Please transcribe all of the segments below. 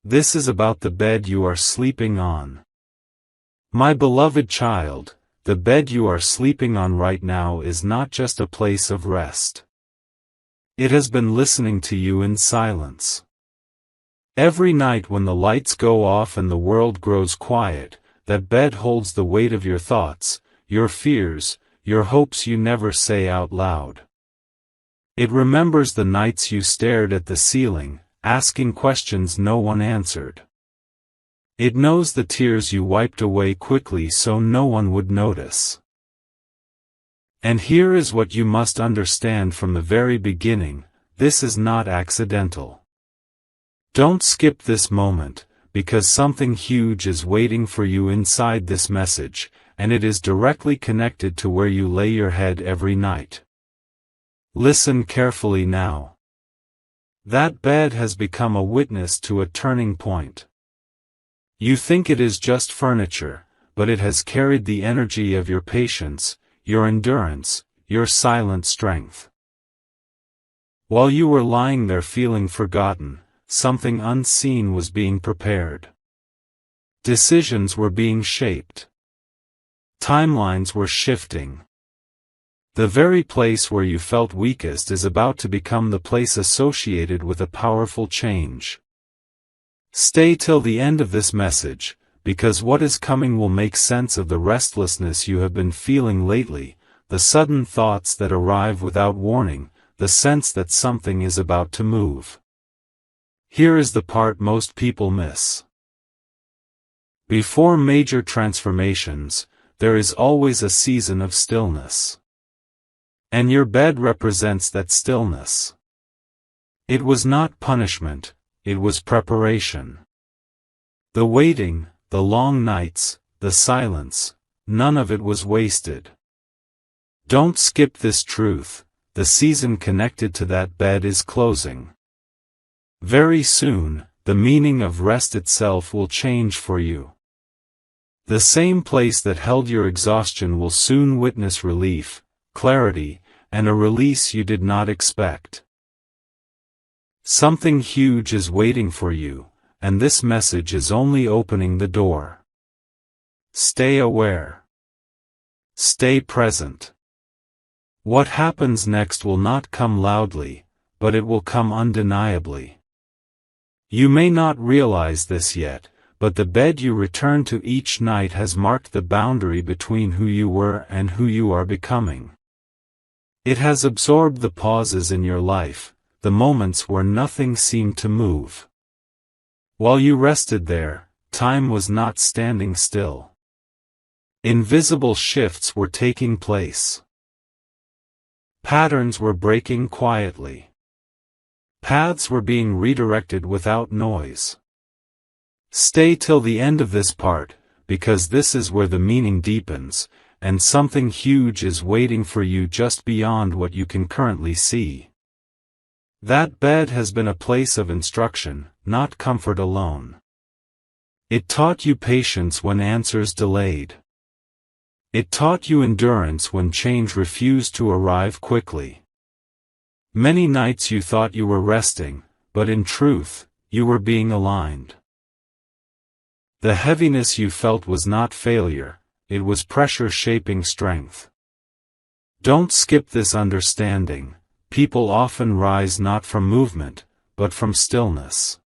This is about the bed you are sleeping on. My beloved child, the bed you are sleeping on right now is not just a place of rest. It has been listening to you in silence. Every night when the lights go off and the world grows quiet, that bed holds the weight of your thoughts, your fears, your hopes you never say out loud. It remembers the nights you stared at the ceiling, asking questions no one answered. It knows the tears you wiped away quickly so no one would notice. And here is what you must understand from the very beginning: this is not accidental. Don't skip this moment, because something huge is waiting for you inside this message, and it is directly connected to where you lay your head every night. Listen carefully now. That bed has become a witness to a turning point. You think it is just furniture, but it has carried the energy of your patience, your endurance, your silent strength. While you were lying there feeling forgotten, something unseen was being prepared. Decisions were being shaped. Timelines were shifting. The very place where you felt weakest is about to become the place associated with a powerful change. Stay till the end of this message, because what is coming will make sense of the restlessness you have been feeling lately, the sudden thoughts that arrive without warning, the sense that something is about to move. Here is the part most people miss. Before major transformations, there is always a season of stillness. And your bed represents that stillness. It was not punishment, it was preparation. The waiting, the long nights, the silence, none of it was wasted. Don't skip this truth: the season connected to that bed is closing. Very soon, the meaning of rest itself will change for you. The same place that held your exhaustion will soon witness relief, clarity, and a release you did not expect. Something huge is waiting for you, and this message is only opening the door. Stay aware. Stay present. What happens next will not come loudly, but it will come undeniably. You may not realize this yet, but the bed you return to each night has marked the boundary between who you were and who you are becoming. It has absorbed the pauses in your life, the moments where nothing seemed to move. While you rested there, time was not standing still. Invisible shifts were taking place. Patterns were breaking quietly. Paths were being redirected without noise. Stay till the end of this part, because this is where the meaning deepens, and something huge is waiting for you just beyond what you can currently see. That bed has been a place of instruction, not comfort alone. It taught you patience when answers delayed. It taught you endurance when change refused to arrive quickly. Many nights you thought you were resting, but in truth, you were being aligned. The heaviness you felt was not failure, it was pressure shaping strength. Don't skip this understanding: people often rise not from movement, but from stillness.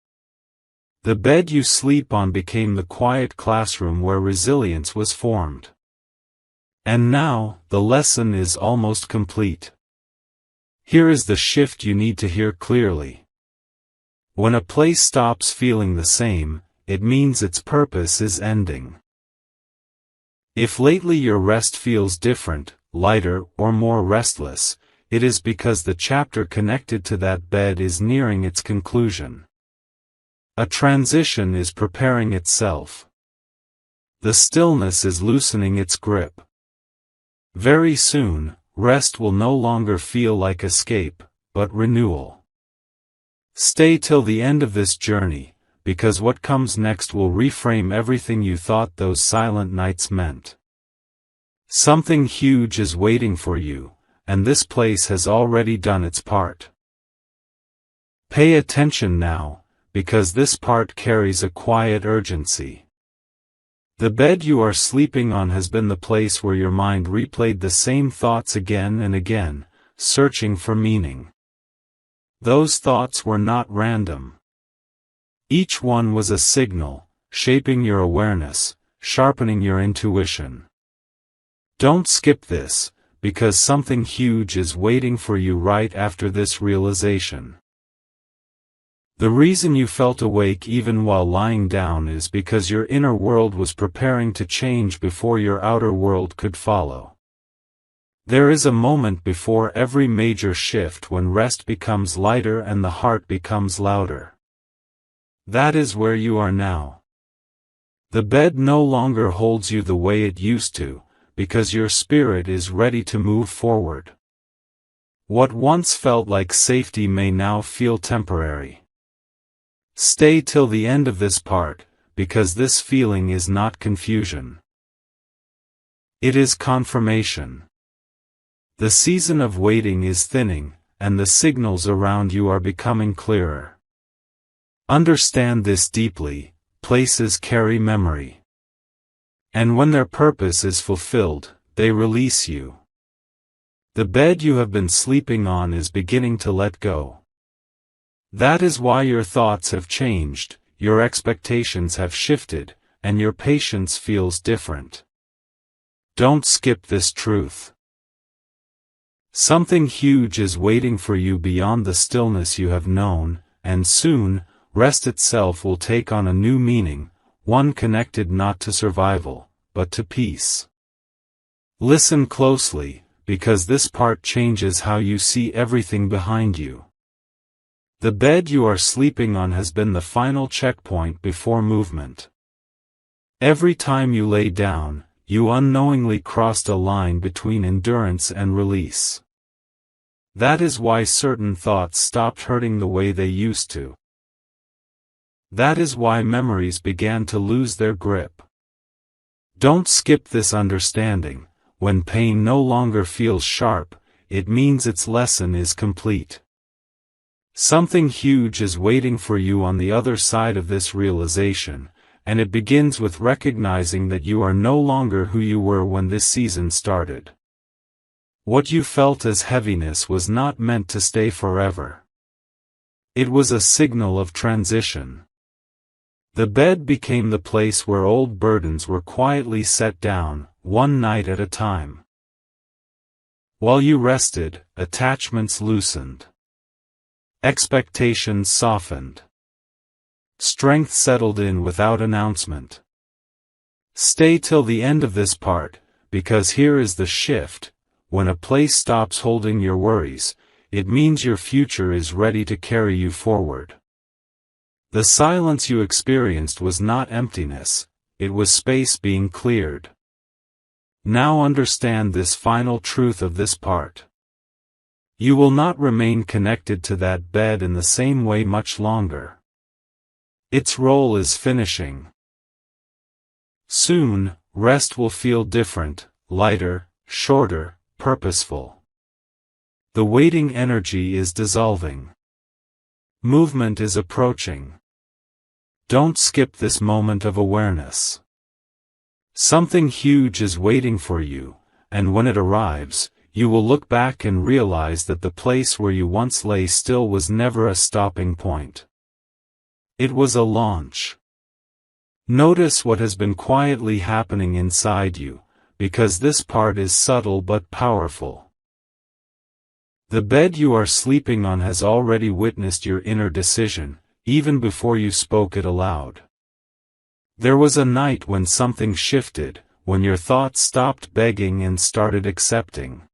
The bed you sleep on became the quiet classroom where resilience was formed. And now, the lesson is almost complete. Here is the shift you need to hear clearly. When a place stops feeling the same, it means its purpose is ending. If lately your rest feels different, lighter, or more restless, it is because the chapter connected to that bed is nearing its conclusion. A transition is preparing itself. The stillness is loosening its grip. Very soon, rest will no longer feel like escape, but renewal. Stay till the end of this journey, because what comes next will reframe everything you thought those silent nights meant. Something huge is waiting for you, and this place has already done its part. Pay attention now, because this part carries a quiet urgency. The bed you are sleeping on has been the place where your mind replayed the same thoughts again and again, searching for meaning. Those thoughts were not random. Each one was a signal, shaping your awareness, sharpening your intuition. Don't skip this, because something huge is waiting for you right after this realization. The reason you felt awake even while lying down is because your inner world was preparing to change before your outer world could follow. There is a moment before every major shift when rest becomes lighter and the heart becomes louder. That is where you are now. The bed no longer holds you the way it used to, because your spirit is ready to move forward. What once felt like safety may now feel temporary. Stay till the end of this part, because this feeling is not confusion. It is confirmation. The season of waiting is thinning, and the signals around you are becoming clearer. Understand this deeply: places carry memory. And when their purpose is fulfilled, they release you. The bed you have been sleeping on is beginning to let go. That is why your thoughts have changed, your expectations have shifted, and your patience feels different. Don't skip this truth. Something huge is waiting for you beyond the stillness you have known, and soon, rest itself will take on a new meaning, one connected not to survival, but to peace. Listen closely, because this part changes how you see everything behind you. The bed you are sleeping on has been the final checkpoint before movement. Every time you lay down, you unknowingly crossed a line between endurance and release. That is why certain thoughts stopped hurting the way they used to. That is why memories began to lose their grip. Don't skip this understanding. When pain no longer feels sharp, it means its lesson is complete. Something huge is waiting for you on the other side of this realization, and it begins with recognizing that you are no longer who you were when this season started. What you felt as heaviness was not meant to stay forever. It was a signal of transition. The bed became the place where old burdens were quietly set down, one night at a time. While you rested, attachments loosened. Expectations softened. Strength settled in without announcement. Stay till the end of this part, because here is the shift. When a place stops holding your worries, it means your future is ready to carry you forward. The silence you experienced was not emptiness, it was space being cleared. Now understand this final truth of this part. You will not remain connected to that bed in the same way much longer. Its role is finishing. Soon, rest will feel different, lighter, shorter, purposeful. The waiting energy is dissolving. Movement is approaching. Don't skip this moment of awareness. Something huge is waiting for you, and when it arrives, you will look back and realize that the place where you once lay still was never a stopping point. It was a launch. Notice what has been quietly happening inside you, because this part is subtle but powerful. The bed you are sleeping on has already witnessed your inner decision, even before you spoke it aloud. There was a night when something shifted, when your thoughts stopped begging and started accepting.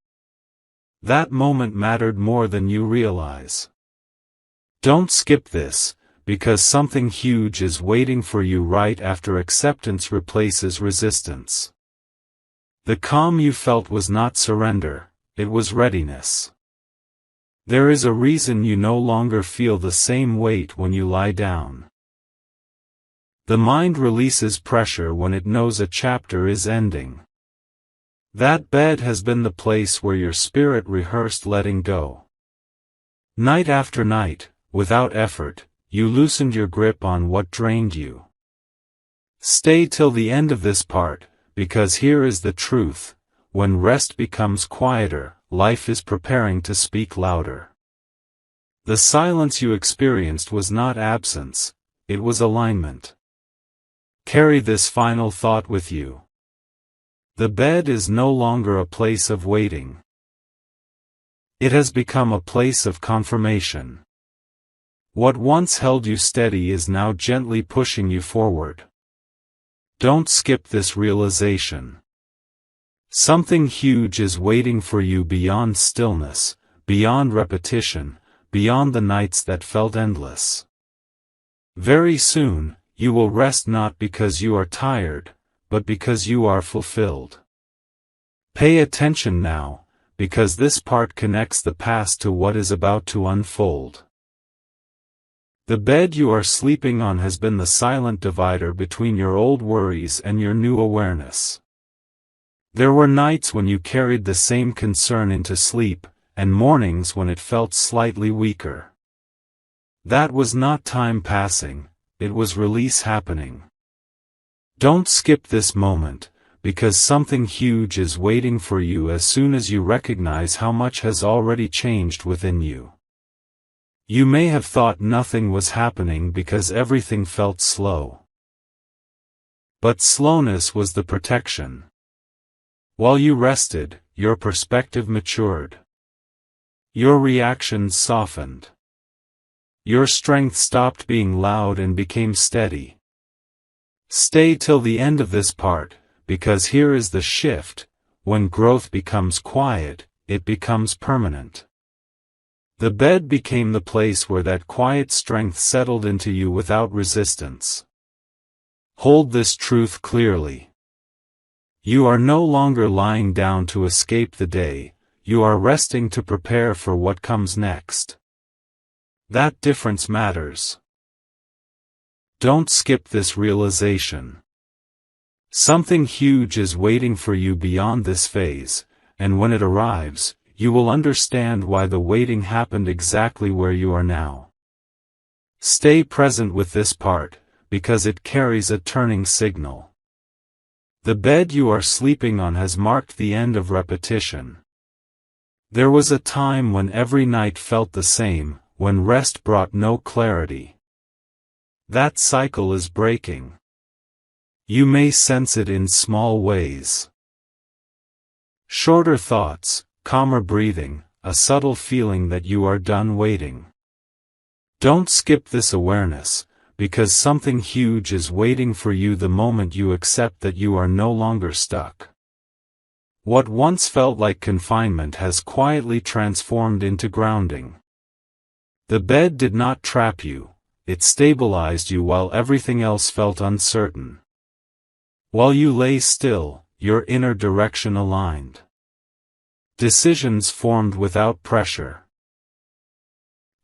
That moment mattered more than you realize. Don't skip this, because something huge is waiting for you right after acceptance replaces resistance. The calm you felt was not surrender, it was readiness. There is a reason you no longer feel the same weight when you lie down. The mind releases pressure when it knows a chapter is ending. That bed has been the place where your spirit rehearsed letting go. Night after night, without effort, you loosened your grip on what drained you. Stay till the end of this part, because here is the truth: when rest becomes quieter, life is preparing to speak louder. The silence you experienced was not absence, it was alignment. Carry this final thought with you. The bed is no longer a place of waiting. It has become a place of confirmation. What once held you steady is now gently pushing you forward. Don't skip this realization. Something huge is waiting for you beyond stillness, beyond repetition, beyond the nights that felt endless. Very soon, you will rest not because you are tired, but because you are fulfilled. Pay attention now, because this part connects the past to what is about to unfold. The bed you are sleeping on has been the silent divider between your old worries and your new awareness. There were nights when you carried the same concern into sleep, and mornings when it felt slightly weaker. That was not time passing, it was release happening. Don't skip this moment, because something huge is waiting for you as soon as you recognize how much has already changed within you. You may have thought nothing was happening because everything felt slow. But slowness was the protection. While you rested, your perspective matured. Your reactions softened. Your strength stopped being loud and became steady. Stay till the end of this part, because here is the shift: when growth becomes quiet, it becomes permanent. The bed became the place where that quiet strength settled into you without resistance. Hold this truth clearly. You are no longer lying down to escape the day, you are resting to prepare for what comes next. That difference matters. Don't skip this realization. Something huge is waiting for you beyond this phase, and when it arrives, you will understand why the waiting happened exactly where you are now. Stay present with this part, because it carries a turning signal. The bed you are sleeping on has marked the end of repetition. There was a time when every night felt the same, when rest brought no clarity. That cycle is breaking. You may sense it in small ways. Shorter thoughts, calmer breathing, a subtle feeling that you are done waiting. Don't skip this awareness, because something huge is waiting for you the moment you accept that you are no longer stuck. What once felt like confinement has quietly transformed into grounding. The bed did not trap you, it stabilized you while everything else felt uncertain. While you lay still, your inner direction aligned. Decisions formed without pressure.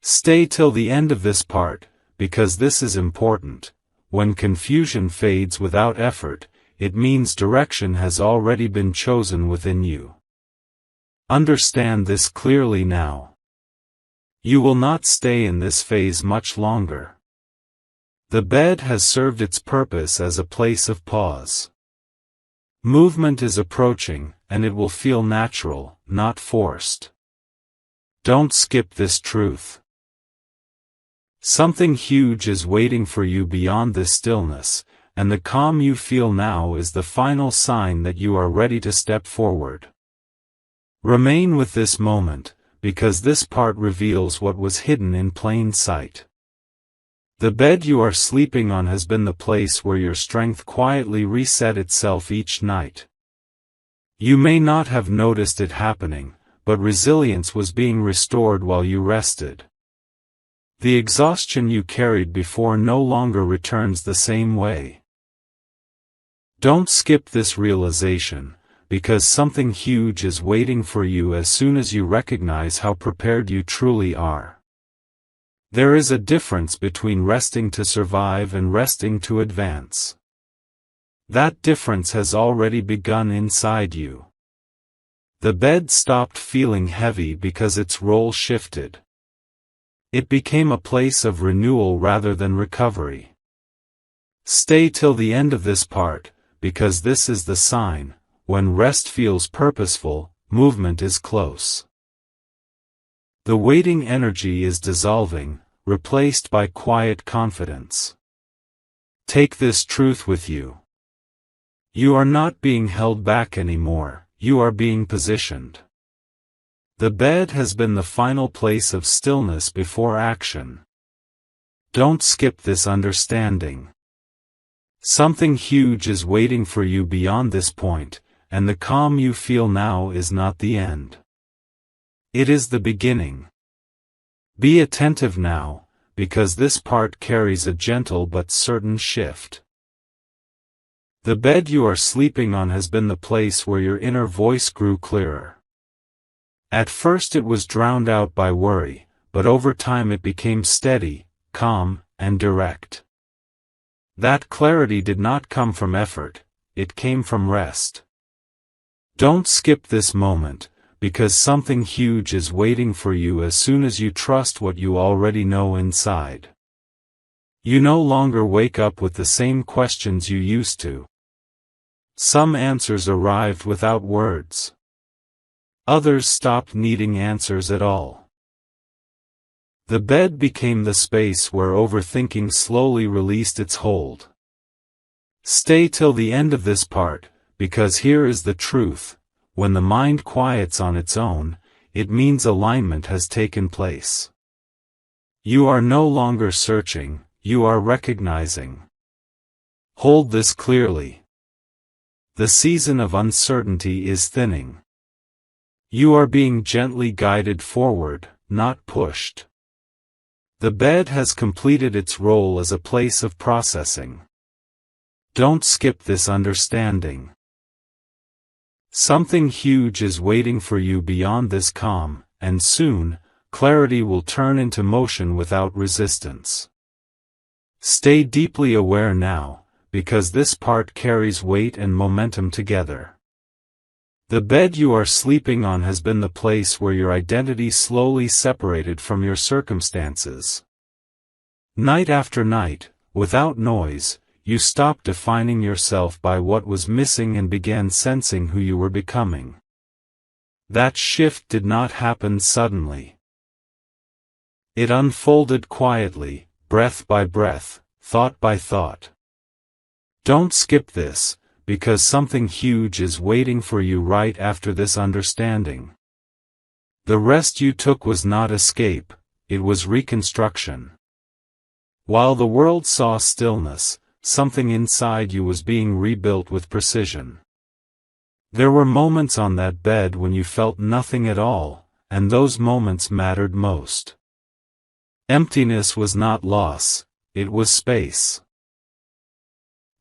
Stay till the end of this part, because this is important. When confusion fades without effort, it means direction has already been chosen within you. Understand this clearly now. You will not stay in this phase much longer. The bed has served its purpose as a place of pause. Movement is approaching, and it will feel natural, not forced. Don't skip this truth. Something huge is waiting for you beyond this stillness, and the calm you feel now is the final sign that you are ready to step forward. Remain with this moment, because this part reveals what was hidden in plain sight. The bed you are sleeping on has been the place where your strength quietly reset itself each night. You may not have noticed it happening, but resilience was being restored while you rested. The exhaustion you carried before no longer returns the same way. Don't skip this realization, because something huge is waiting for you as soon as you recognize how prepared you truly are. There is a difference between resting to survive and resting to advance. That difference has already begun inside you. The bed stopped feeling heavy because its role shifted. It became a place of renewal rather than recovery. Stay till the end of this part, because this is the sign. When rest feels purposeful, movement is close. The waiting energy is dissolving, replaced by quiet confidence. Take this truth with you. You are not being held back anymore, you are being positioned. The bed has been the final place of stillness before action. Don't skip this understanding. Something huge is waiting for you beyond this point, and the calm you feel now is not the end. It is the beginning. Be attentive now, because this part carries a gentle but certain shift. The bed you are sleeping on has been the place where your inner voice grew clearer. At first it was drowned out by worry, but over time it became steady, calm, and direct. That clarity did not come from effort, it came from rest. Don't skip this moment, because something huge is waiting for you as soon as you trust what you already know inside. You no longer wake up with the same questions you used to. Some answers arrived without words. Others stopped needing answers at all. The bed became the space where overthinking slowly released its hold. Stay till the end of this part, because here is the truth. When the mind quiets on its own, it means alignment has taken place. You are no longer searching, you are recognizing. Hold this clearly. The season of uncertainty is thinning. You are being gently guided forward, not pushed. The bed has completed its role as a place of processing. Don't skip this understanding. Something huge is waiting for you beyond this calm, and soon, clarity will turn into motion without resistance. Stay deeply aware now, because this part carries weight and momentum together. The bed you are sleeping on has been the place where your identity slowly separated from your circumstances. Night after night, without noise, you stopped defining yourself by what was missing and began sensing who you were becoming. That shift did not happen suddenly. It unfolded quietly, breath by breath, thought by thought. Don't skip this, because something huge is waiting for you right after this understanding. The rest you took was not escape, it was reconstruction. While the world saw stillness, something inside you was being rebuilt with precision. There were moments on that bed when you felt nothing at all, and those moments mattered most. Emptiness was not loss, it was space.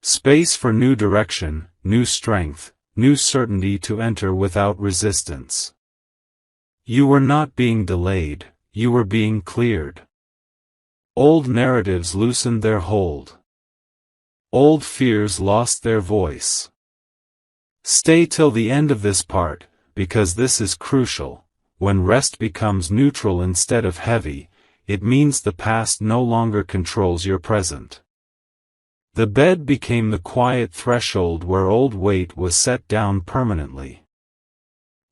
Space for new direction, new strength, new certainty to enter without resistance. You were not being delayed, you were being cleared. Old narratives loosened their hold. Old fears lost their voice. Stay till the end of this part, because this is crucial. When rest becomes neutral instead of heavy, it means the past no longer controls your present. The bed became the quiet threshold where old weight was set down permanently.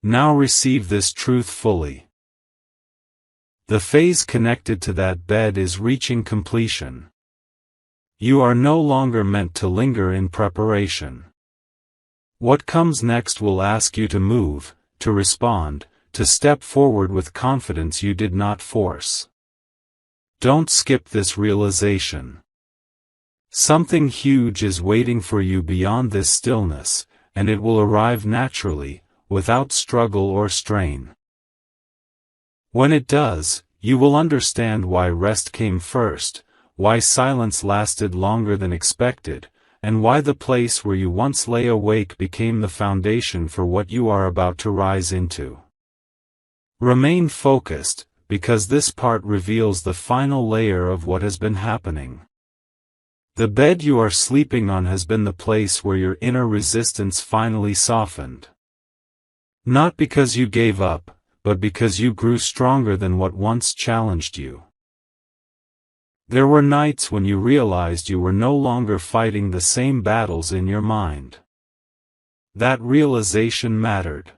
Now receive this truth fully. The phase connected to that bed is reaching completion. You are no longer meant to linger in preparation. What comes next will ask you to move, to respond, to step forward with confidence you did not force. Don't skip this realization. Something huge is waiting for you beyond this stillness, and it will arrive naturally, without struggle or strain. When it does, you will understand why rest came first, why silence lasted longer than expected, and why the place where you once lay awake became the foundation for what you are about to rise into. Remain focused, because this part reveals the final layer of what has been happening. The bed you are sleeping on has been the place where your inner resistance finally softened. Not because you gave up, but because you grew stronger than what once challenged you. There were nights when you realized you were no longer fighting the same battles in your mind. That realization mattered.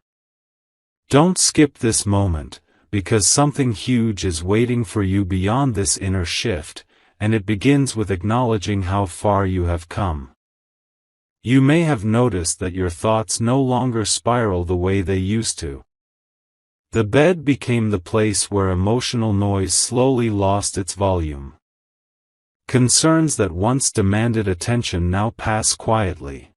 Don't skip this moment, because something huge is waiting for you beyond this inner shift, and it begins with acknowledging how far you have come. You may have noticed that your thoughts no longer spiral the way they used to. The bed became the place where emotional noise slowly lost its volume. Concerns that once demanded attention now pass quietly.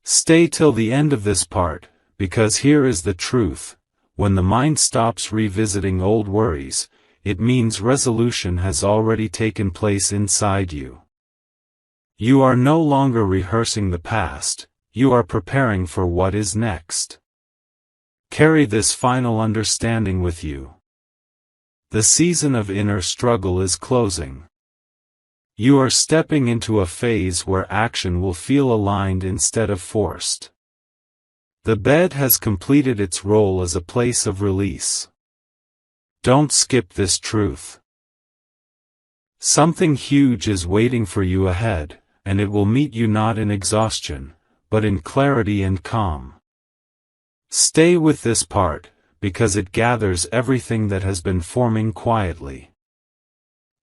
Stay till the end of this part, because here is the truth: when the mind stops revisiting old worries, it means resolution has already taken place inside you. You are no longer rehearsing the past, you are preparing for what is next. Carry this final understanding with you. The season of inner struggle is closing. You are stepping into a phase where action will feel aligned instead of forced. The bed has completed its role as a place of release. Don't skip this truth. Something huge is waiting for you ahead, and it will meet you not in exhaustion, but in clarity and calm. Stay with this part, because it gathers everything that has been forming quietly.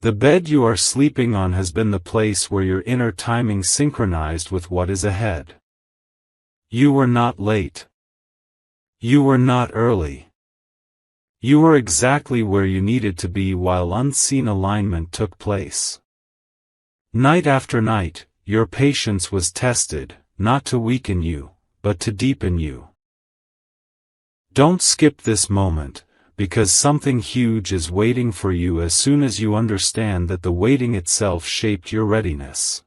The bed you are sleeping on has been the place where your inner timing synchronized with what is ahead. You were not late. You were not early. You were exactly where you needed to be while unseen alignment took place. Night after night, your patience was tested, not to weaken you, but to deepen you. Don't skip this moment, because something huge is waiting for you as soon as you understand that the waiting itself shaped your readiness.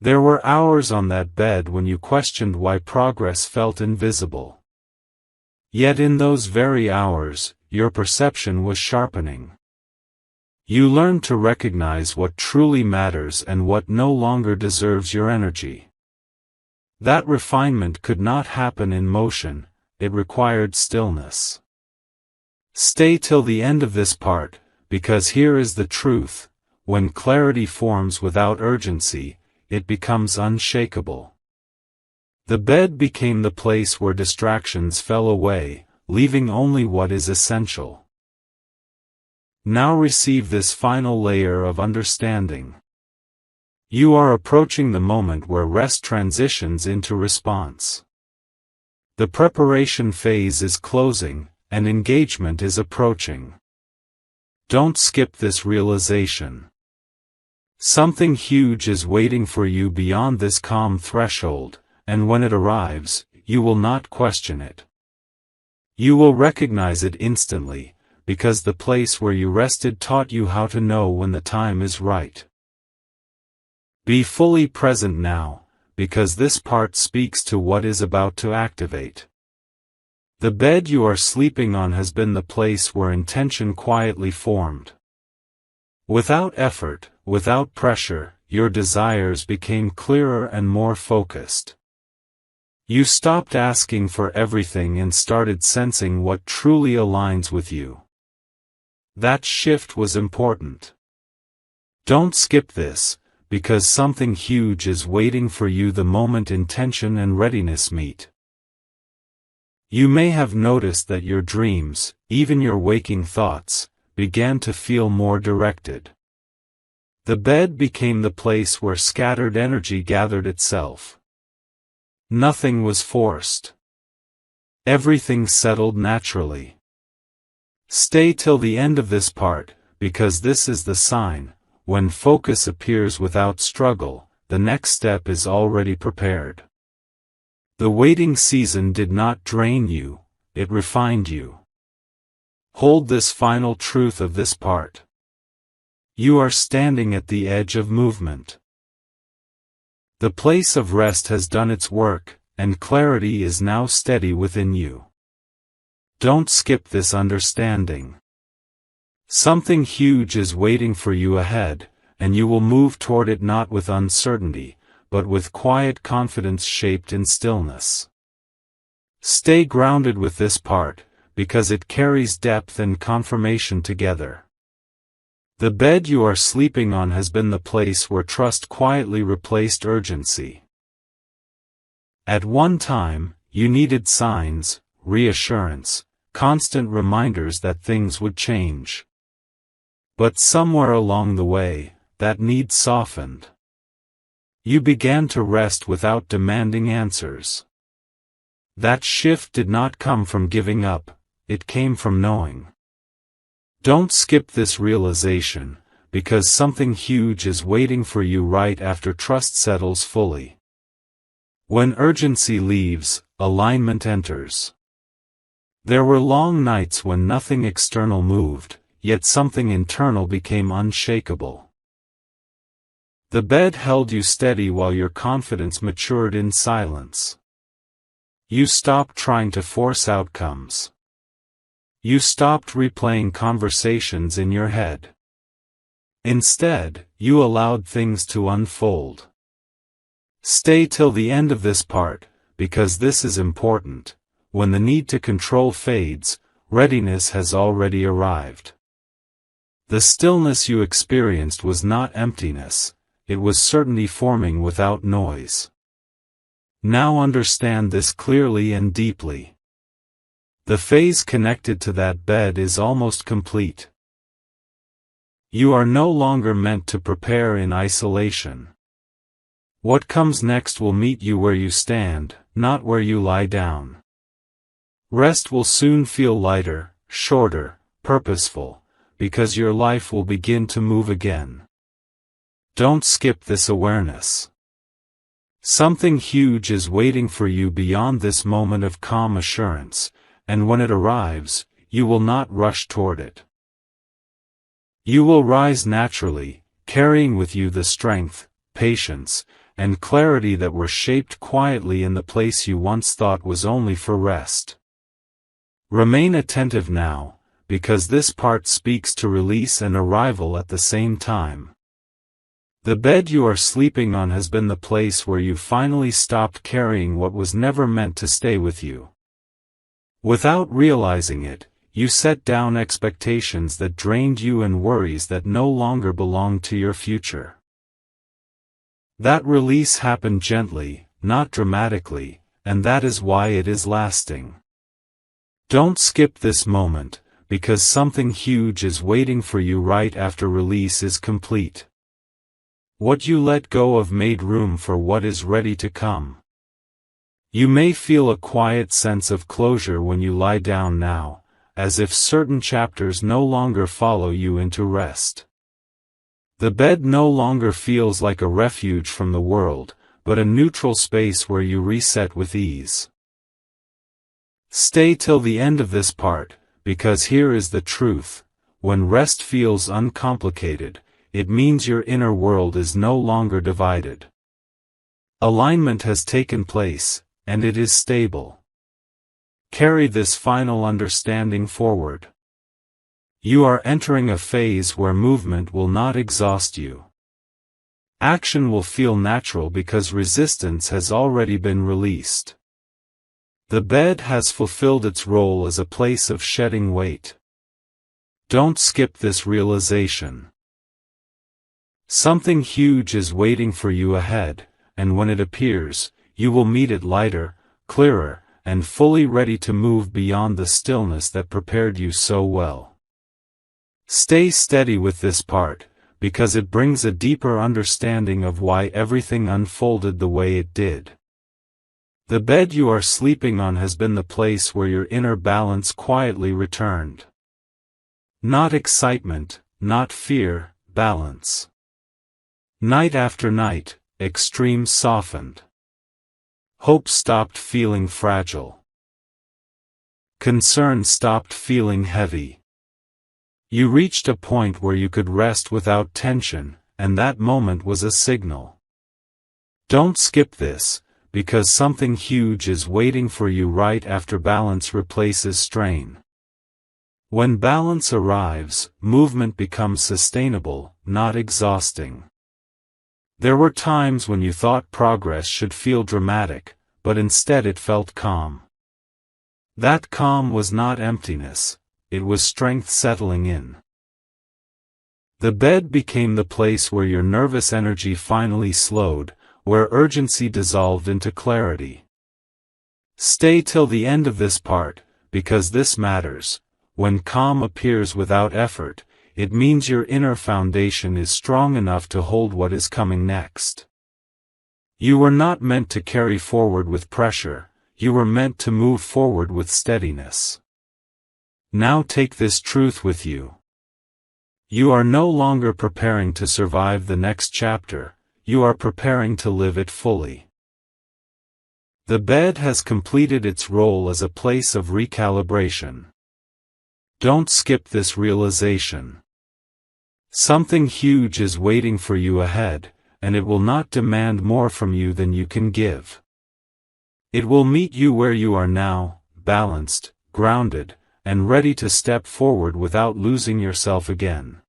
There were hours on that bed when you questioned why progress felt invisible. Yet in those very hours, your perception was sharpening. You learned to recognize what truly matters and what no longer deserves your energy. That refinement could not happen in motion, it required stillness. Stay till the end of this part, because here is the truth: when clarity forms without urgency, it becomes unshakable. The bed became the place where distractions fell away, leaving only what is essential. Now receive this final layer of understanding. You are approaching the moment where rest transitions into response. The preparation phase is closing, and engagement is approaching. Don't skip this realization. Something huge is waiting for you beyond this calm threshold, and when it arrives, you will not question it. You will recognize it instantly, because the place where you rested taught you how to know when the time is right. Be fully present now, because this part speaks to what is about to activate. The bed you are sleeping on has been the place where intention quietly formed. Without effort, without pressure, your desires became clearer and more focused. You stopped asking for everything and started sensing what truly aligns with you. That shift was important. Don't skip this, because something huge is waiting for you the moment intention and readiness meet. You may have noticed that your dreams, even your waking thoughts, began to feel more directed. The bed became the place where scattered energy gathered itself. Nothing was forced. Everything settled naturally. Stay till the end of this part, because this is the sign: when focus appears without struggle, the next step is already prepared. The waiting season did not drain you, it refined you. Hold this final truth of this part. You are standing at the edge of movement. The place of rest has done its work, and clarity is now steady within you. Don't skip this understanding. Something huge is waiting for you ahead, and you will move toward it not with uncertainty, but with quiet confidence shaped in stillness. Stay grounded with this part, because it carries depth and confirmation together. The bed you are sleeping on has been the place where trust quietly replaced urgency. At one time, you needed signs, reassurance, constant reminders that things would change. But somewhere along the way, that need softened. You began to rest without demanding answers. That shift did not come from giving up, it came from knowing. Don't skip this realization, because something huge is waiting for you right after trust settles fully. When urgency leaves, alignment enters. There were long nights when nothing external moved, yet something internal became unshakable. The bed held you steady while your confidence matured in silence. You stopped trying to force outcomes. You stopped replaying conversations in your head. Instead, you allowed things to unfold. Stay till the end of this part, because this is important. When the need to control fades, readiness has already arrived. The stillness you experienced was not emptiness, it was certainty forming without noise. Now understand this clearly and deeply. The phase connected to that bed is almost complete. You are no longer meant to prepare in isolation. What comes next will meet you where you stand, not where you lie down. Rest will soon feel lighter, shorter, purposeful, because your life will begin to move again. Don't skip this awareness. Something huge is waiting for you beyond this moment of calm assurance, and when it arrives, you will not rush toward it. You will rise naturally, carrying with you the strength, patience, and clarity that were shaped quietly in the place you once thought was only for rest. Remain attentive now, because this part speaks to release and arrival at the same time. The bed you are sleeping on has been the place where you finally stopped carrying what was never meant to stay with you. Without realizing it, you set down expectations that drained you and worries that no longer belonged to your future. That release happened gently, not dramatically, and that is why it is lasting. Don't skip this moment, because something huge is waiting for you right after release is complete. What you let go of made room for what is ready to come. You may feel a quiet sense of closure when you lie down now, as if certain chapters no longer follow you into rest. The bed no longer feels like a refuge from the world, but a neutral space where you reset with ease. Stay till the end of this part, because here is the truth: when rest feels uncomplicated, it means your inner world is no longer divided. Alignment has taken place, and it is stable. Carry this final understanding forward. You are entering a phase where movement will not exhaust you. Action will feel natural because resistance has already been released. The bed has fulfilled its role as a place of shedding weight. Don't skip this realization. Something huge is waiting for you ahead, and when it appears, you will meet it lighter, clearer, and fully ready to move beyond the stillness that prepared you so well. Stay steady with this part, because it brings a deeper understanding of why everything unfolded the way it did. The bed you are sleeping on has been the place where your inner balance quietly returned. Not excitement, not fear, balance. Night after night, extremes softened. Hope stopped feeling fragile. Concern stopped feeling heavy. You reached a point where you could rest without tension, and that moment was a signal. Don't skip this, because something huge is waiting for you right after balance replaces strain. When balance arrives, movement becomes sustainable, not exhausting. There were times when you thought progress should feel dramatic, but instead it felt calm. That calm was not emptiness, it was strength settling in. The bed became the place where your nervous energy finally slowed, where urgency dissolved into clarity. Stay till the end of this part, because this matters. When calm appears without effort, it means your inner foundation is strong enough to hold what is coming next. You were not meant to carry forward with pressure, you were meant to move forward with steadiness. Now take this truth with you. You are no longer preparing to survive the next chapter, you are preparing to live it fully. The bed has completed its role as a place of recalibration. Don't skip this realization. Something huge is waiting for you ahead, and it will not demand more from you than you can give. It will meet you where you are now, balanced, grounded, and ready to step forward without losing yourself again.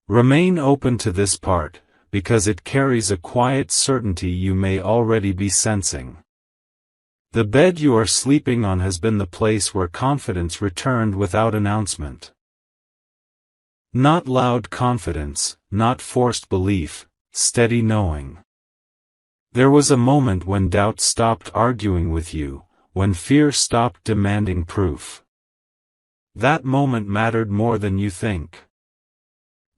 Remain open to this part, because it carries a quiet certainty you may already be sensing. The bed you are sleeping on has been the place where confidence returned without announcement. Not loud confidence, not forced belief, steady knowing. There was a moment when doubt stopped arguing with you, when fear stopped demanding proof. That moment mattered more than you think.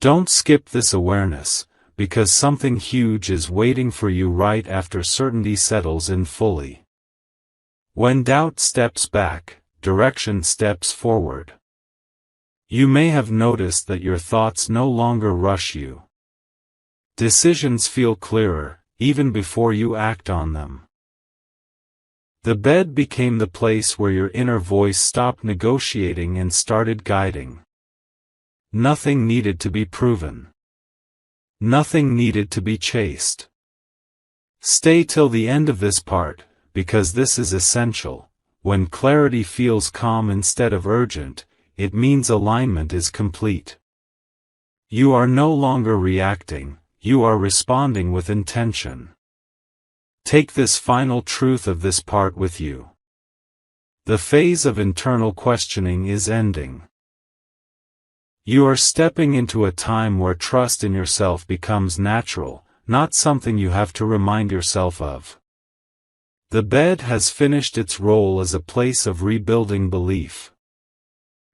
Don't skip this awareness, because something huge is waiting for you right after certainty settles in fully. When doubt steps back, direction steps forward. You may have noticed that your thoughts no longer rush you. Decisions feel clearer, even before you act on them. The bed became the place where your inner voice stopped negotiating and started guiding. Nothing needed to be proven. Nothing needed to be chased. Stay till the end of this part, because this is essential. When clarity feels calm instead of urgent, it means alignment is complete. You are no longer reacting, you are responding with intention. Take this final truth of this part with you. The phase of internal questioning is ending. You are stepping into a time where trust in yourself becomes natural, not something you have to remind yourself of. The bed has finished its role as a place of rebuilding belief.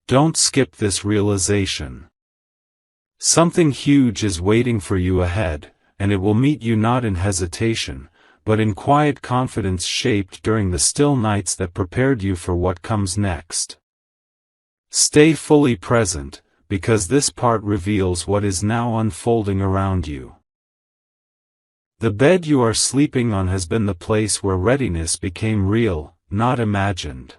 Don't skip this realization. Something huge is waiting for you ahead, and it will meet you not in hesitation, but in quiet confidence shaped during the still nights that prepared you for what comes next. Stay fully present, because this part reveals what is now unfolding around you. The bed you are sleeping on has been the place where readiness became real, not imagined.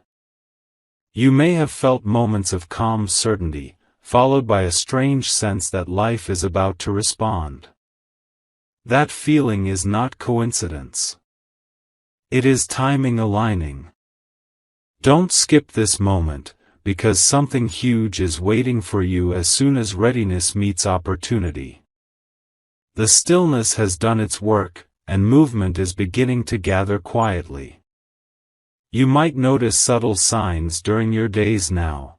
You may have felt moments of calm certainty, followed by a strange sense that life is about to respond. That feeling is not coincidence. It is timing aligning. Don't skip this moment, because something huge is waiting for you as soon as readiness meets opportunity. The stillness has done its work, and movement is beginning to gather quietly. You might notice subtle signs during your days now.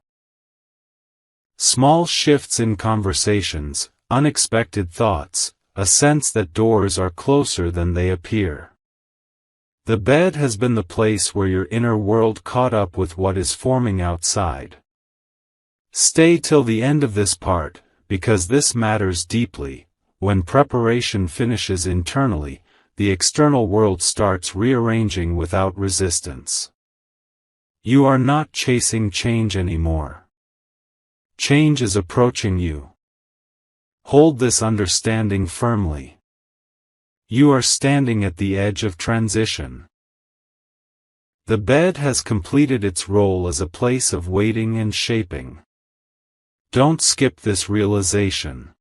Small shifts in conversations, unexpected thoughts, a sense that doors are closer than they appear. The bed has been the place where your inner world caught up with what is forming outside. Stay till the end of this part, because this matters deeply. When preparation finishes internally, the external world starts rearranging without resistance. You are not chasing change anymore. Change is approaching you. Hold this understanding firmly. You are standing at the edge of transition. The bed has completed its role as a place of waiting and shaping. Don't skip this realization.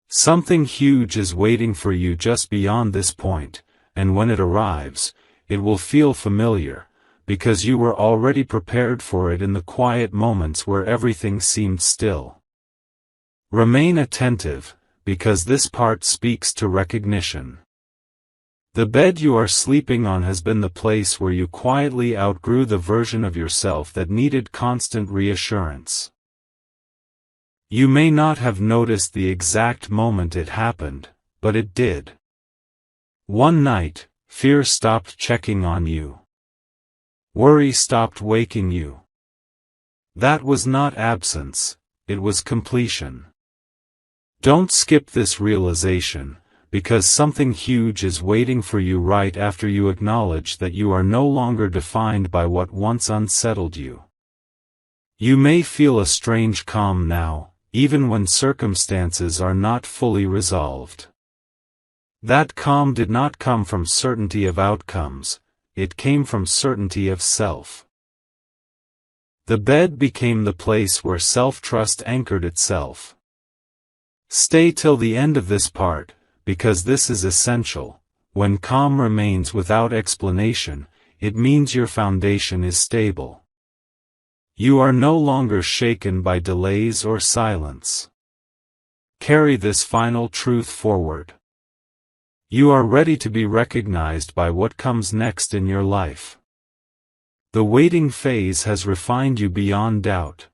Something huge is waiting for you just beyond this point, and when it arrives, it will feel familiar, because you were already prepared for it in the quiet moments where everything seemed still. Remain attentive, because this part speaks to recognition. The bed you are sleeping on has been the place where you quietly outgrew the version of yourself that needed constant reassurance. You may not have noticed the exact moment it happened, but it did. One night, fear stopped checking on you. Worry stopped waking you. That was not absence, it was completion. Don't skip this realization, because something huge is waiting for you right after you acknowledge that you are no longer defined by what once unsettled you. You may feel a strange calm now, even when circumstances are not fully resolved. That calm did not come from certainty of outcomes, it came from certainty of self. The bed became the place where self-trust anchored itself. Stay till the end of this part, because this is essential. When calm remains without explanation, it means your foundation is stable. You are no longer shaken by delays or silence. Carry this final truth forward. You are ready to be recognized by what comes next in your life. The waiting phase has refined you beyond doubt.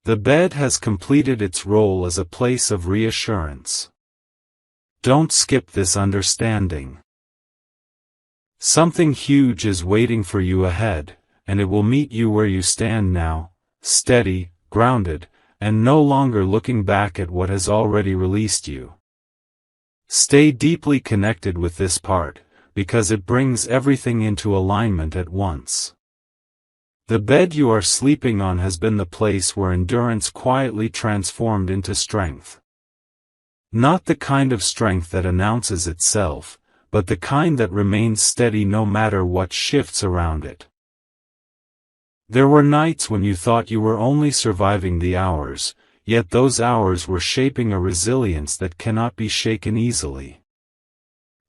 The bed has completed its role as a place of reassurance. Don't skip this understanding. Something huge is waiting for you ahead, and it will meet you where you stand now, steady, grounded, and no longer looking back at what has already released you. Stay deeply connected with this part, because it brings everything into alignment at once. The bed you are sleeping on has been the place where endurance quietly transformed into strength. Not the kind of strength that announces itself, but the kind that remains steady no matter what shifts around it. There were nights when you thought you were only surviving the hours, yet those hours were shaping a resilience that cannot be shaken easily.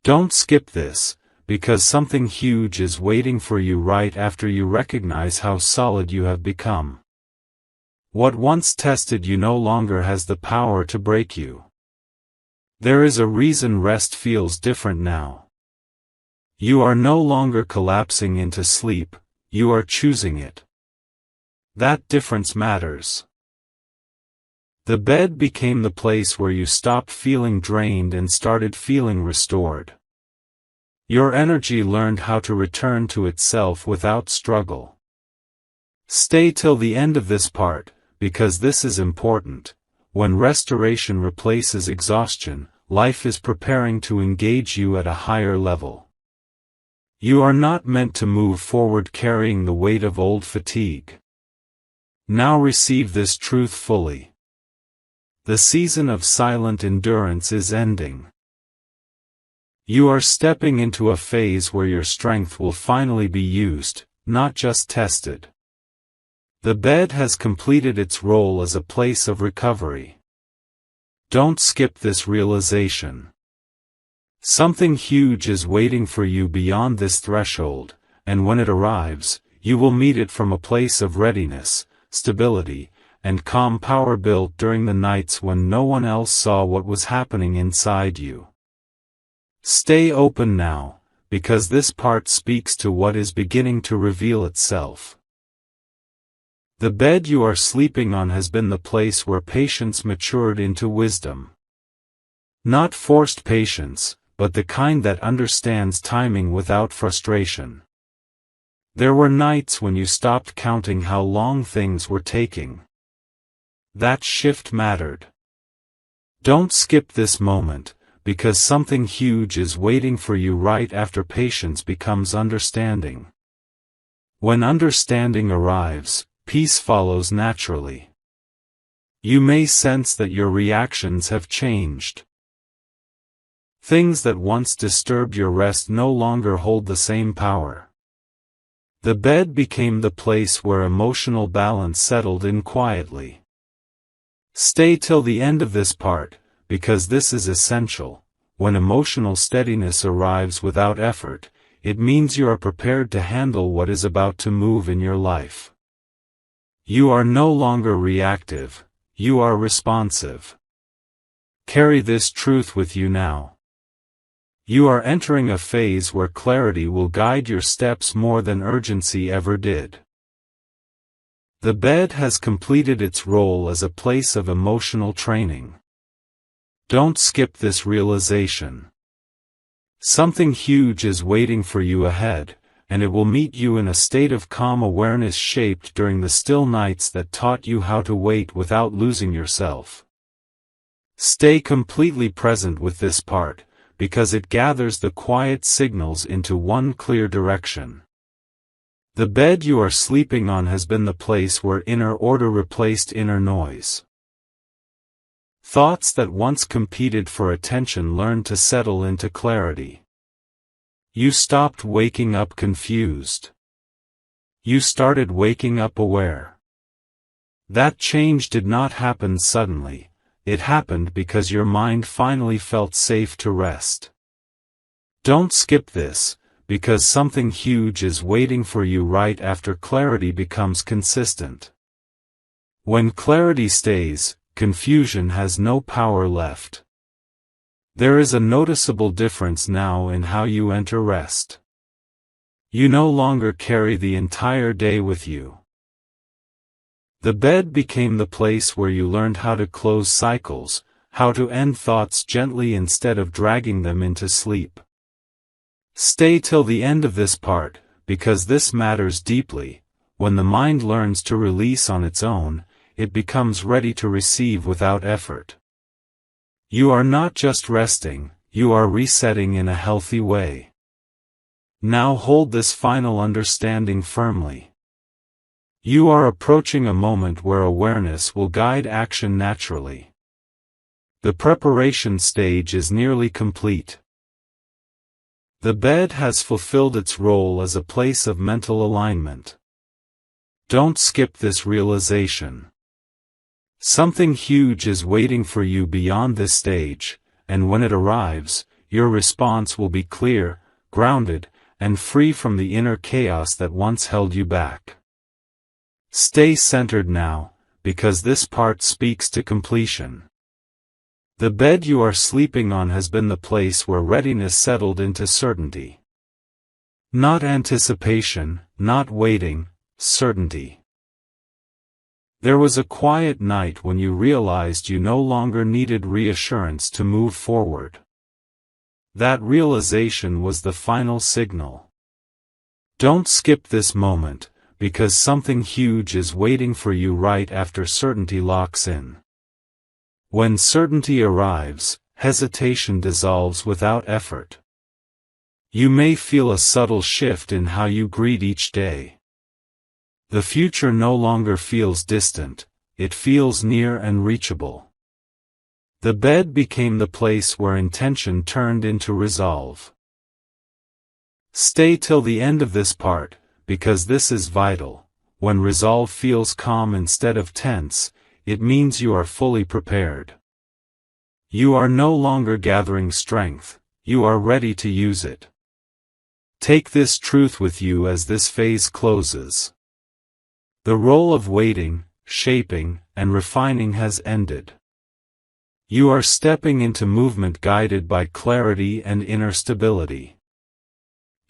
Don't skip this, because something huge is waiting for you right after you recognize how solid you have become. What once tested you no longer has the power to break you. There is a reason rest feels different now. You are no longer collapsing into sleep, you are choosing it. That difference matters. The bed became the place where you stopped feeling drained and started feeling restored. Your energy learned how to return to itself without struggle. Stay till the end of this part, because this is important. When restoration replaces exhaustion, life is preparing to engage you at a higher level. You are not meant to move forward carrying the weight of old fatigue. Now receive this truth fully. The season of silent endurance is ending. You are stepping into a phase where your strength will finally be used, not just tested. The bed has completed its role as a place of recovery. Don't skip this realization. Something huge is waiting for you beyond this threshold, and when it arrives, you will meet it from a place of readiness, stability, and calm power built during the nights when no one else saw what was happening inside you. Stay open now, because this part speaks to what is beginning to reveal itself. The bed you are sleeping on has been the place where patience matured into wisdom. Not forced patience, but the kind that understands timing without frustration. There were nights when you stopped counting how long things were taking. That shift mattered. Don't skip this moment, because something huge is waiting for you right after patience becomes understanding. When understanding arrives, peace follows naturally. You may sense that your reactions have changed. Things that once disturbed your rest no longer hold the same power. The bed became the place where emotional balance settled in quietly. Stay till the end of this part, because this is essential. When emotional steadiness arrives without effort, it means you are prepared to handle what is about to move in your life. You are no longer reactive, you are responsive. Carry this truth with you now. You are entering a phase where clarity will guide your steps more than urgency ever did. The bed has completed its role as a place of emotional training. Don't skip this realization. Something huge is waiting for you ahead, and it will meet you in a state of calm awareness shaped during the still nights that taught you how to wait without losing yourself. Stay completely present with this part, because it gathers the quiet signals into one clear direction. The bed you are sleeping on has been the place where inner order replaced inner noise. Thoughts that once competed for attention learned to settle into clarity. You stopped waking up confused. You started waking up aware. That change did not happen suddenly. It happened because your mind finally felt safe to rest. Don't skip this, because something huge is waiting for you right after clarity becomes consistent. When clarity stays, confusion has no power left. There is a noticeable difference now in how you enter rest. You no longer carry the entire day with you. The bed became the place where you learned how to close cycles, how to end thoughts gently instead of dragging them into sleep. Stay till the end of this part, because this matters deeply. When the mind learns to release on its own, it becomes ready to receive without effort. You are not just resting, you are resetting in a healthy way. Now hold this final understanding firmly. You are approaching a moment where awareness will guide action naturally. The preparation stage is nearly complete. The bed has fulfilled its role as a place of mental alignment. Don't skip this realization. Something huge is waiting for you beyond this stage, and when it arrives, your response will be clear, grounded, and free from the inner chaos that once held you back. Stay centered now, because this part speaks to completion. The bed you are sleeping on has been the place where readiness settled into certainty. Not anticipation, not waiting, certainty. There was a quiet night when you realized you no longer needed reassurance to move forward. That realization was the final signal. Don't skip this moment, because something huge is waiting for you right after certainty locks in. When certainty arrives, hesitation dissolves without effort. You may feel a subtle shift in how you greet each day. The future no longer feels distant, it feels near and reachable. The bed became the place where intention turned into resolve. Stay till the end of this part, because this is vital. When resolve feels calm instead of tense, it means you are fully prepared. You are no longer gathering strength, you are ready to use it. Take this truth with you as this phase closes. The role of waiting, shaping, and refining has ended. You are stepping into movement guided by clarity and inner stability.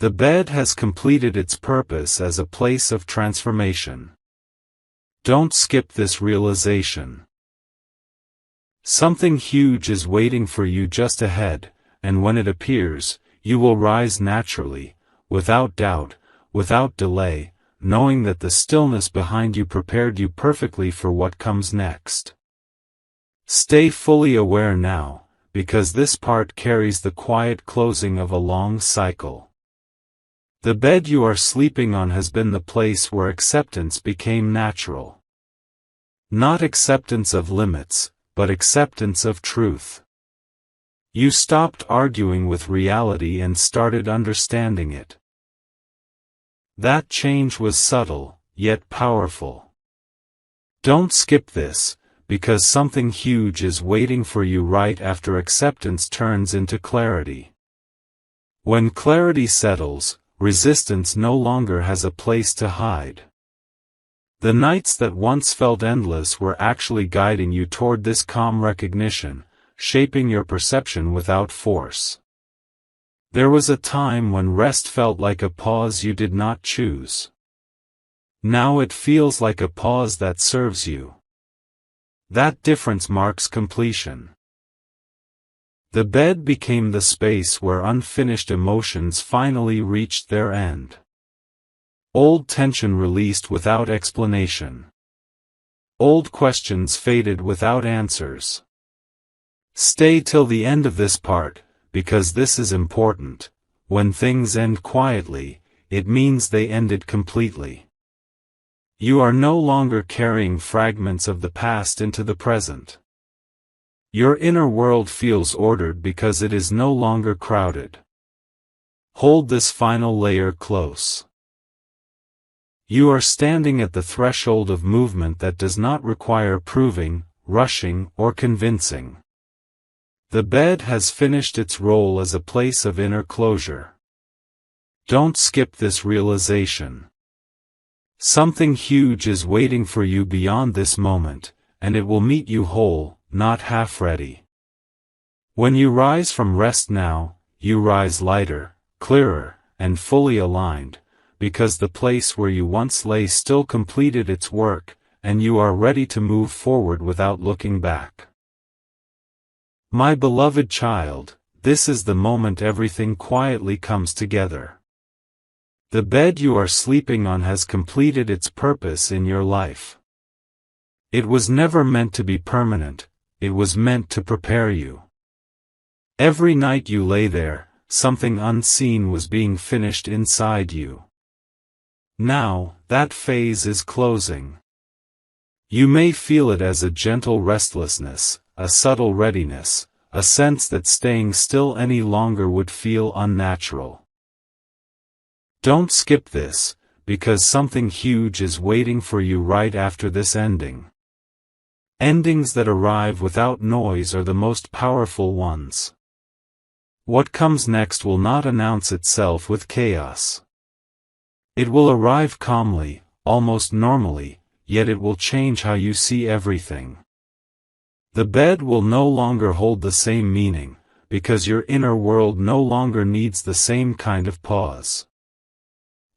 The bed has completed its purpose as a place of transformation. Don't skip this realization. Something huge is waiting for you just ahead, and when it appears, you will rise naturally, without doubt, without delay, knowing that the stillness behind you prepared you perfectly for what comes next. Stay fully aware now, because this part carries the quiet closing of a long cycle. The bed you are sleeping on has been the place where acceptance became natural. Not acceptance of limits, but acceptance of truth. You stopped arguing with reality and started understanding it. That change was subtle, yet powerful. Don't skip this, because something huge is waiting for you right after acceptance turns into clarity. When clarity settles, resistance no longer has a place to hide. The nights that once felt endless were actually guiding you toward this calm recognition, shaping your perception without force. There was a time when rest felt like a pause you did not choose. Now it feels like a pause that serves you. That difference marks completion. The bed became the space where unfinished emotions finally reached their end. Old tension released without explanation. Old questions faded without answers. Stay till the end of this part, because this is important. When things end quietly, it means they ended completely. You are no longer carrying fragments of the past into the present. Your inner world feels ordered because it is no longer crowded. Hold this final layer close. You are standing at the threshold of movement that does not require proving, rushing, or convincing. The bed has finished its role as a place of inner closure. Don't skip this realization. Something huge is waiting for you beyond this moment, and it will meet you whole, not half-ready. When you rise from rest now, you rise lighter, clearer, and fully aligned, because the place where you once lay still completed its work, and you are ready to move forward without looking back. My beloved child, this is the moment everything quietly comes together. The bed you are sleeping on has completed its purpose in your life. It was never meant to be permanent, it was meant to prepare you. Every night you lay there, something unseen was being finished inside you. Now, that phase is closing. You may feel it as a gentle restlessness, a subtle readiness, a sense that staying still any longer would feel unnatural. Don't skip this, because something huge is waiting for you right after this ending. Endings that arrive without noise are the most powerful ones. What comes next will not announce itself with chaos. It will arrive calmly, almost normally, yet it will change how you see everything. The bed will no longer hold the same meaning, because your inner world no longer needs the same kind of pause.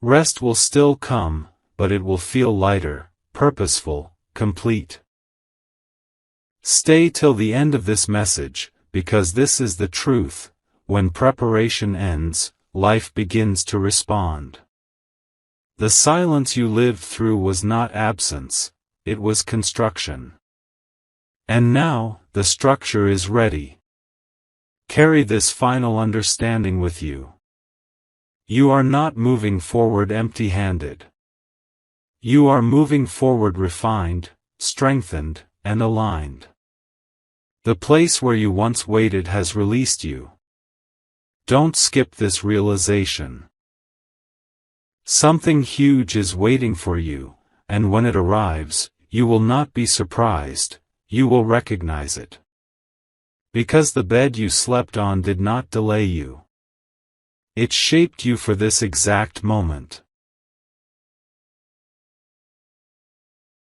Rest will still come, but it will feel lighter, purposeful, complete. Stay till the end of this message, because this is the truth. When preparation ends, life begins to respond. The silence you lived through was not absence, it was construction. And now, the structure is ready. Carry this final understanding with you. You are not moving forward empty-handed. You are moving forward refined, strengthened, and aligned. The place where you once waited has released you. Don't skip this realization. Something huge is waiting for you, and when it arrives, you will not be surprised, you will recognize it. Because the bed you slept on did not delay you. It shaped you for this exact moment.